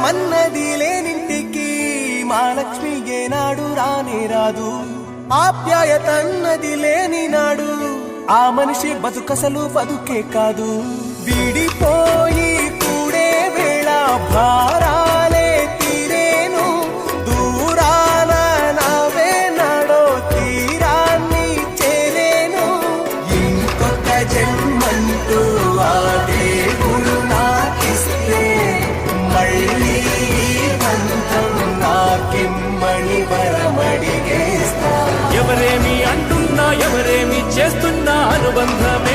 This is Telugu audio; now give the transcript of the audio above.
మన్నది లేనింటికి మహాలక్ష్మి ఏనాడు రానే రాదు. ఆప్యాయతన్నది లేని నాడు ఆ మనిషి బతుకసలు బతుకే కాదు. విడిపోయి కూడే వేళ భారాలే తీరేను, దూరాన నవే నాడో తీరాన్ని చేరేను. ఇంకొక జన్మంటూ ఆ దేవుడు నాకిస్తే మళ్ళీ బంధం నాకిమ్మని వరమడిగేస్తా. ఎవరేమి అంటున్నా ఎవరేమి చేస్తున్నా అనుబంధమే